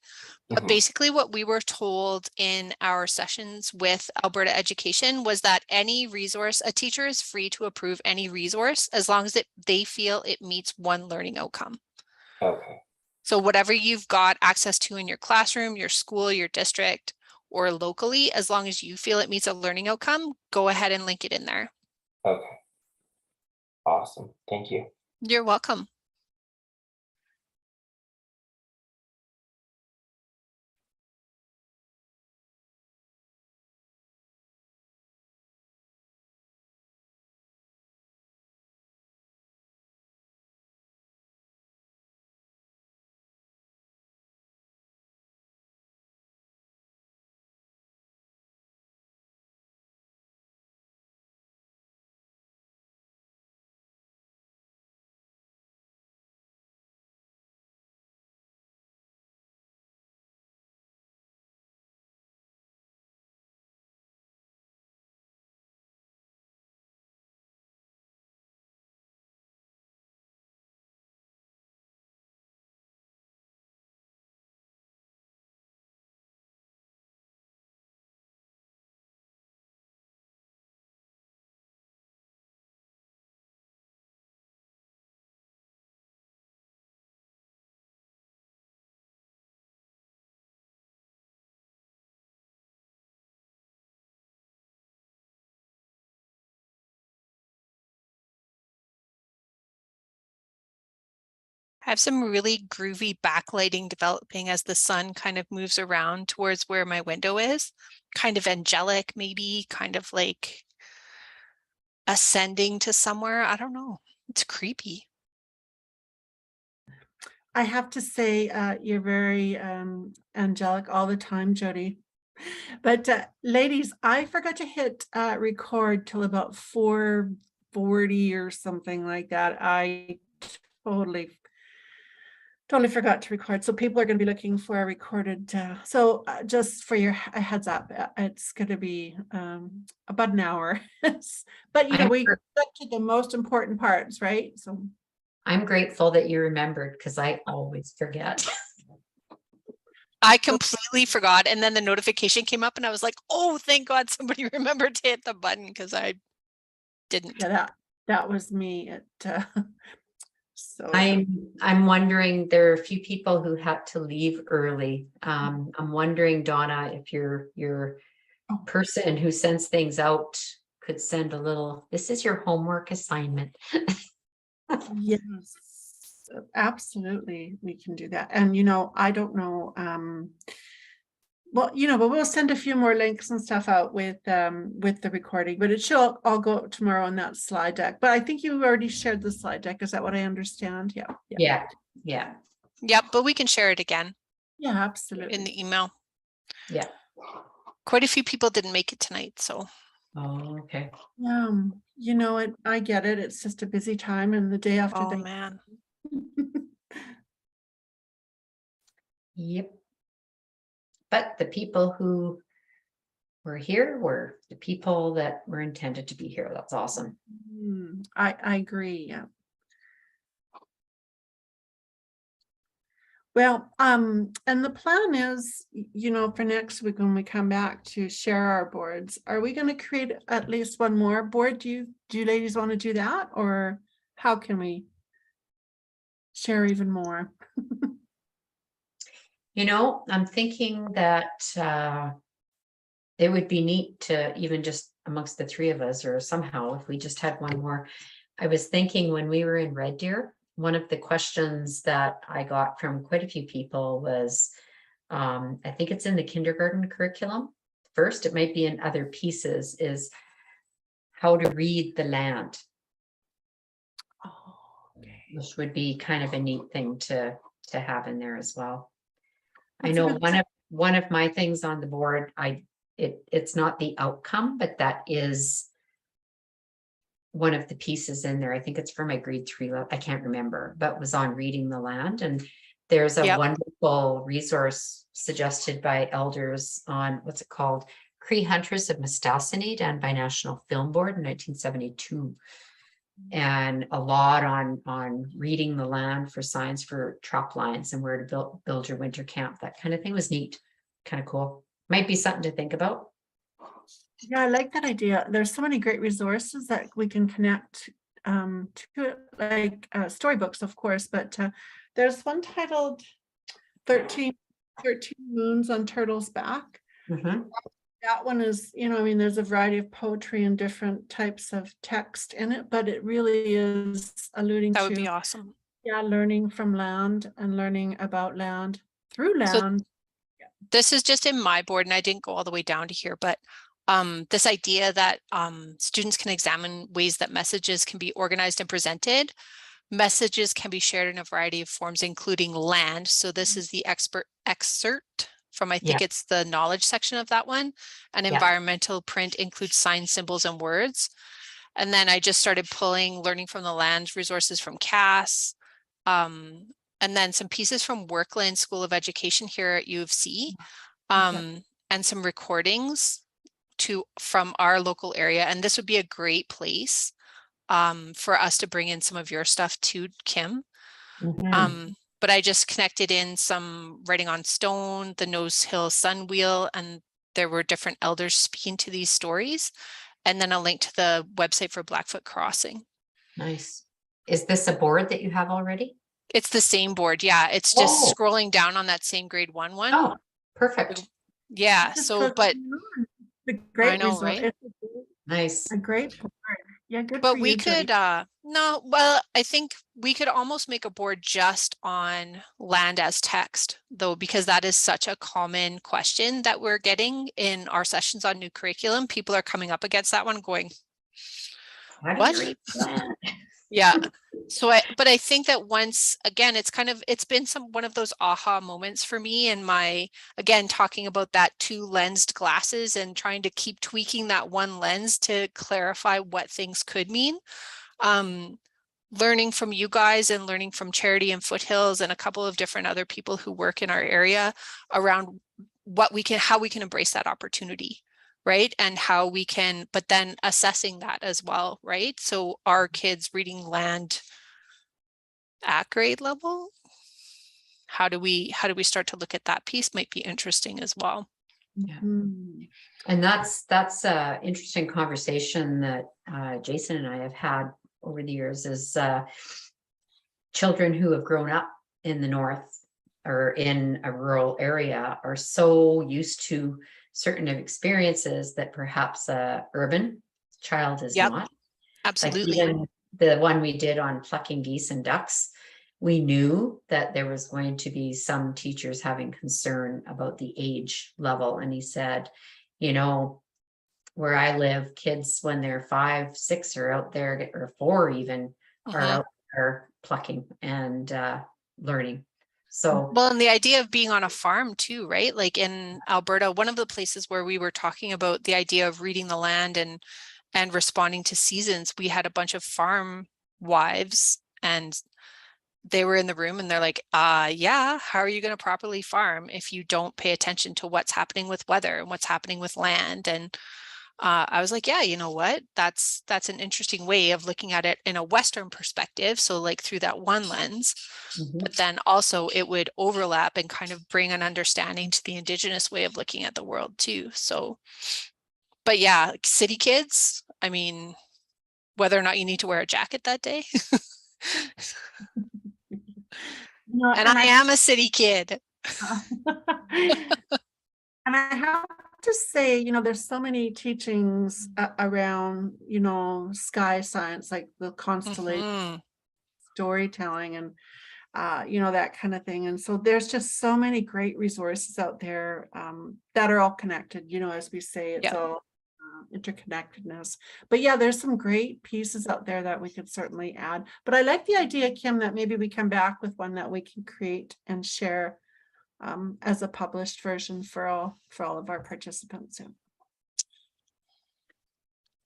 But Mhm. basically what we were told in our sessions with Alberta Education was that any resource, a teacher is free to approve any resource as long as they feel it meets one learning outcome. Okay, So whatever you've got access to in your classroom, your school, your district, or locally, as long as you feel it meets a learning outcome, go ahead and link it in there. okay. Awesome, thank you. You're welcome. I have some really groovy backlighting developing as the sun kind of moves around towards where my window is. Kind of angelic, maybe kind of like ascending to somewhere. I don't know. It's creepy. I have to say, you're very angelic all the time, Jody. But ladies, I forgot to hit record till about 4:40 or something like that. I totally forgot to record. So people are going to be looking for a recorded. So just for your a heads up, it's going to be about an hour. But you know, I'm we gr- got to the most important parts, right? So I'm grateful that you remembered because I always forget. I completely forgot. And then the notification came up and I was like, oh, thank God somebody remembered to hit the button because I didn't. yeah, that was me. So I'm wondering, there are a few people who had to leave early. I'm wondering, Donna, if your Oh. person who sends things out could send a little, this is your homework assignment. yes, absolutely, we can do that. And you know, I don't know, well, you know, but we'll send a few more links and stuff out with the recording, but it should all go up tomorrow on that slide deck. But I think you already shared the slide deck. Is that what I understand? Yeah. Yeah, Yep, but we can share it again Yeah, absolutely. in the email. yeah. Quite a few people didn't make it tonight, so. Oh, okay. You know what? I get it. It's just a busy time and the day after Oh, man. Yep. But the people who were here were the people that were intended to be here. That's awesome. I agree, yeah. Well, and the plan is, you know, for next week when we come back to share our boards, are we going to create at least one more board? Do you ladies want to do that, or how can we share even more? You know, I'm thinking that it would be neat to even just amongst the three of us, or somehow if we just had one more. I was thinking when we were in Red Deer, one of the questions that I got from quite a few people was, I think it's in the kindergarten curriculum. First, it might be in other pieces, is how to read the land. Oh, okay. which would be kind of a neat thing to have in there as well. I That's a know good one of my things on the board, it's not the outcome, but that is one of the pieces in there. I think it's for my grade 3 level. I can't remember, but was on reading the land. And there's a Yep. wonderful resource suggested by elders on what's it called? Cree Hunters of Mistassini, done by National Film Board in 1972. And a lot on reading the land for signs for trap lines and where to build your winter camp. That kind of thing was neat, kind of cool. Might be something to think about. Yeah, I like that idea. There's so many great resources that we can connect to it, like storybooks, of course, but there's one titled 13 Moons on Turtle's Back. Mhm. That one is, you know, I mean, there's a variety of poetry and different types of text in it, but it really is alluding That to, would be awesome. yeah, learning from land and learning about land through So land. this is just in my board, and I didn't go all the way down to here, but this idea that students can examine ways that messages can be organized and presented. Messages can be shared in a variety of forms, including land. So this is the excerpt from, I think it's the knowledge section of that one. And Yeah. environmental print includes signs, symbols, and words. And then I just started pulling learning from the land resources from Cass. And then some pieces from Workland School of Education here at U of C. And some recordings from our local area. And this would be a great place for us to bring in some of your stuff too, Kim. Mhm. But I just connected in some writing on stone, the Nose Hill Sun Wheel, and there were different elders speaking to these stories. And then a link to the website for Blackfoot Crossing. Nice. Is this a board that you have already? It's the same board. Yeah, it's just Oh. scrolling down on that same grade 1 one. Oh, perfect. Yeah, Just so, goes but on. It's a great know, resource. right? Nice. A great board. Yeah, good but for we you, Jody. could, no, well, I think we could almost make a board just on land as text, though, because that is such a common question that we're getting in our sessions on new curriculum. People are coming up against that one going, How do what? you read land? Yeah. So but I think that once again, it's been one of those aha moments for me in my, again, talking about that 2 lensed glasses and trying to keep tweaking that one lens to clarify what things could mean. Learning from you guys and learning from Charity and Foothills and a couple of different other people who work in our area around how we can embrace that opportunity. Right. And how we can, but then assessing that as well. Right. So are kids reading land at grade level? How do we start to look at that piece? Might be interesting as well. Yeah. Mm. And that's a interesting conversation that Jason and I have had over the years is children who have grown up in the north or in a rural area are so used to certain experiences that perhaps a urban child is not. Absolutely. Like even the one we did on plucking geese and ducks, we knew that there was going to be some teachers having concern about the age level. And he said, you know, where I live, kids when they're 5, 6 are out there, or 4 even, are out there plucking and learning. So well, and the idea of being on a farm too, right? Like in Alberta, one of the places where we were talking about the idea of reading the land and responding to seasons, we had a bunch of farm wives and they were in the room and they're like, yeah, how are you going to properly farm if you don't pay attention to what's happening with weather and what's happening with land? And I was like, yeah, you know what? That's an interesting way of looking at it in a Western perspective. So like through that one lens, but then also it would overlap and kind of bring an understanding to the Indigenous way of looking at the world too. So, but yeah, like city kids, I mean, whether or not you need to wear a jacket that day. No, and I am a city kid. And I have to say, you know, there's so many teachings around, you know, sky science, like the constellation storytelling and, you know, that kind of thing. And so there's just so many great resources out there that are all connected, you know, as we say, it's all interconnectedness. But yeah, there's some great pieces out there that we could certainly add. But I like the idea, Kim, that maybe we come back with one that we can create and share as a published version for all of our participants.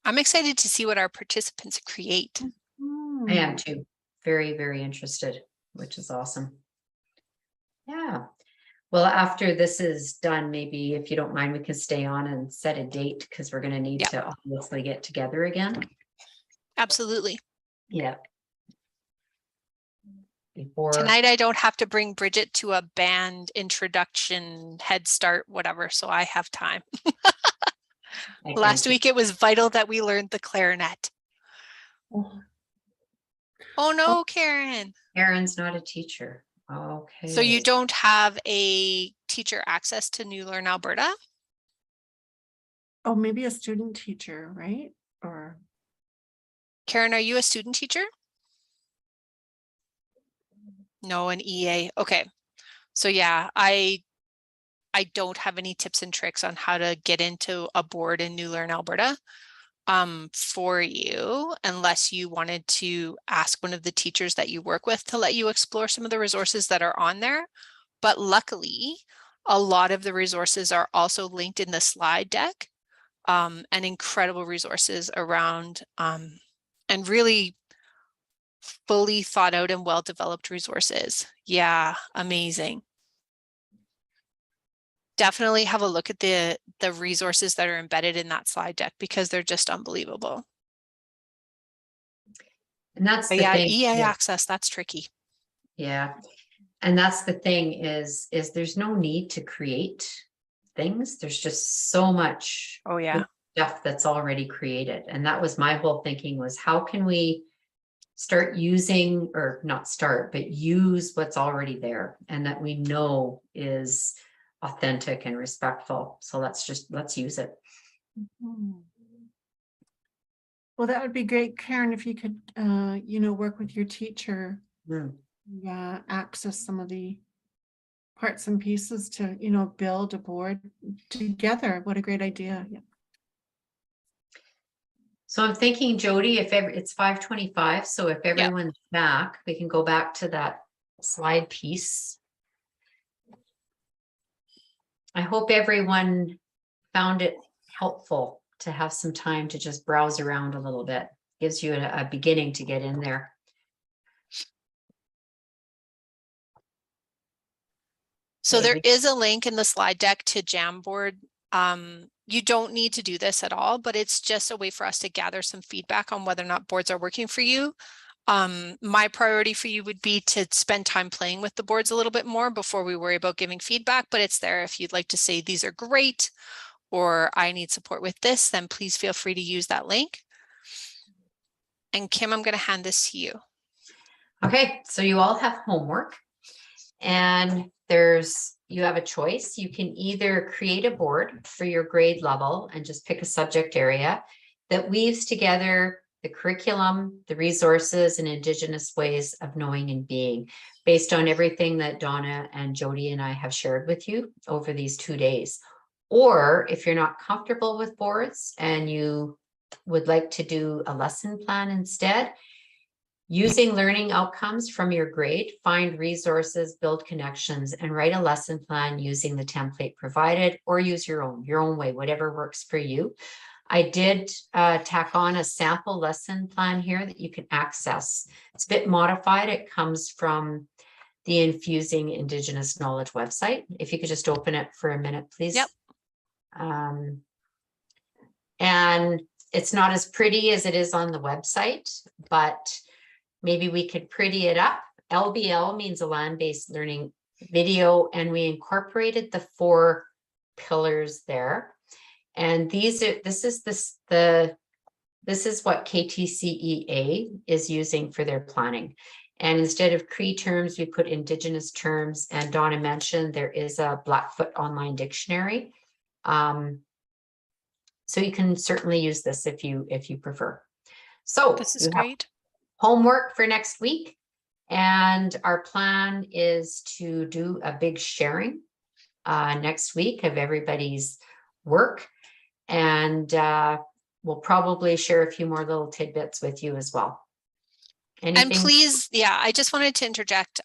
I'm excited to see what our participants create. I am too. Very, very interested, which is awesome. Yeah. Well, after this is done, maybe if you don't mind, we can stay on and set a date because we're going to need to obviously get together again. Absolutely. Yeah. Before Tonight, I don't have to bring Bridget to a band introduction, head start, whatever, so I have time. Last week, it was vital that we learned the clarinet. Oh no, Karen. Karen's not a teacher. Okay. So you don't have a teacher access to New Learn Alberta? Oh, maybe a student teacher, right? Or Karen, are you a student teacher? No, an EA. Okay. So yeah, I don't have any tips and tricks on how to get into a board in New Learn Alberta for you, unless you wanted to ask one of the teachers that you work with to let you explore some of the resources that are on there. But luckily, a lot of the resources are also linked in the slide deck, and incredible resources around and really fully thought out and well-developed resources. Yeah, amazing. Definitely have a look at the resources that are embedded in that slide deck because they're just unbelievable. And that's But the yeah, thing. EA access, that's tricky. Yeah. And that's the thing is there's no need to create things. There's just so much Oh yeah. stuff that's already created. And that was my whole thinking was how can we start using, or not start, but use what's already there and that we know is authentic and respectful. So let's use it. well, that would be great, Karen, if you could, work with your teacher, access some of the parts and pieces to, build a board together. What a great idea. Yeah. So I'm thinking, Jody, if it's 5:25, so if everyone's back, we can go back to that slide piece. I hope everyone found it helpful to have some time to just browse around a little bit. Gives you a beginning to get in there. So there is a link in the slide deck to Jamboard. You don't need to do this at all, but it's just a way for us to gather some feedback on whether or not boards are working for you. My priority for you would be to spend time playing with the boards a little bit more before we worry about giving feedback, but it's there if you'd like to say these are great or I need support with this, then please feel free to use that link. And Kim, I'm going to hand this to you. Okay, so you all have homework and you have a choice. You can either create a board for your grade level and just pick a subject area that weaves together the curriculum, the resources, and Indigenous ways of knowing and being based on everything that Donna and Jody and I have shared with you over these 2 days. Or if you're not comfortable with boards and you would like to do a lesson plan instead, using learning outcomes from your grade, find resources, build connections, and write a lesson plan using the template provided, or use your own way, whatever works for you. I did tack on a sample lesson plan here that you can access. It's a bit modified. It comes from the Infusing Indigenous Knowledge website. If you could just open it for a minute, please. Yep. And it's not as pretty as it is on the website, but maybe we could pretty it up. LBL means a land-based learning video, and we incorporated the 4 pillars there. And this is what KTCEA is using for their planning. And instead of Cree terms, we put Indigenous terms. And Donna mentioned there is a Blackfoot online dictionary. So you can certainly use this if you prefer. So this is great. Homework for next week. And our plan is to do a big sharing next week of everybody's work. And we'll probably share a few more little tidbits with you as well. And Anything? please, yeah, I just wanted to interject.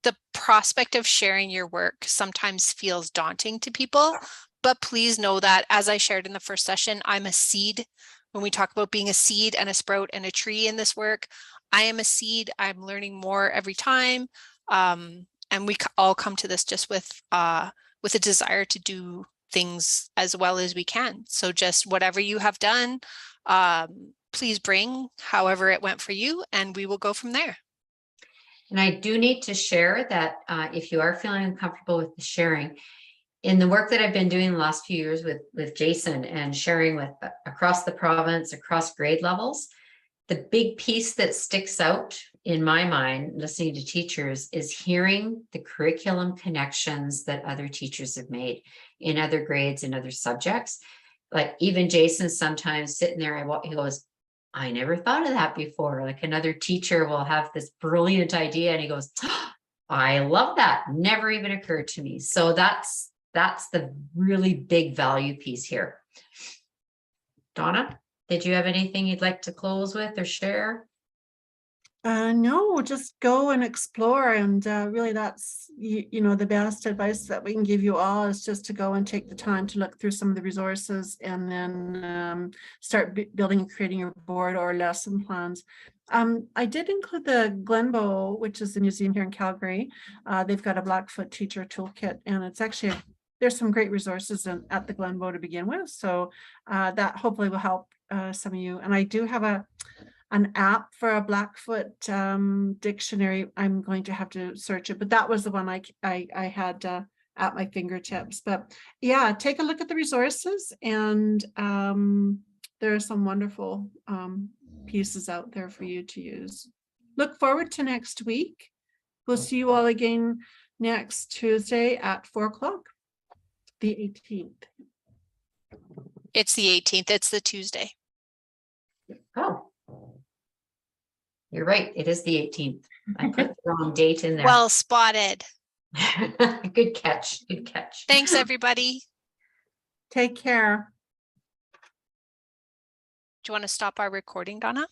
The prospect of sharing your work sometimes feels daunting to people, but please know that, as I shared in the first session, I'm a seed. When we talk about being a seed and a sprout and a tree in this work, I am a seed. I'm learning more every time. And we all come to this just with a desire to do things as well as we can. So just whatever you have done, please bring however it went for you, and we will go from there. And I do need to share that if you are feeling uncomfortable with the sharing, in the work that I've been doing the last few years with Jason and sharing with across the province, across grade levels, the big piece that sticks out in my mind, listening to teachers, is hearing the curriculum connections that other teachers have made in other grades and other subjects. Like even Jason sometimes sitting there and he goes, I never thought of that before. Like another teacher will have this brilliant idea and he goes, oh, I love that. Never even occurred to me. So that's the really big value piece here. Donna, did you have anything you'd like to close with or share? No, just go and explore. And really that's, you know, the best advice that we can give you all is just to go and take the time to look through some of the resources and then start building and creating your board or lesson plans. I did include the Glenbow, which is the museum here in Calgary. They've got a Blackfoot teacher toolkit, and it's actually, there's some great resources at the Glenbow to begin with. So that hopefully will help some of you. And I do have an app for a Blackfoot dictionary. I'm going to have to search it, but that was the one I had at my fingertips. But yeah, take a look at the resources, and there are some wonderful pieces out there for you to use. Look forward to next week. We'll see you all again next Tuesday at 4 o'clock, the 18th. It's the 18th. It's the Tuesday. Oh, you're right. It is the 18th. I put the wrong date in there. Well spotted. Good catch. Good catch. Thanks, everybody. Take care. Do you want to stop our recording, Donna?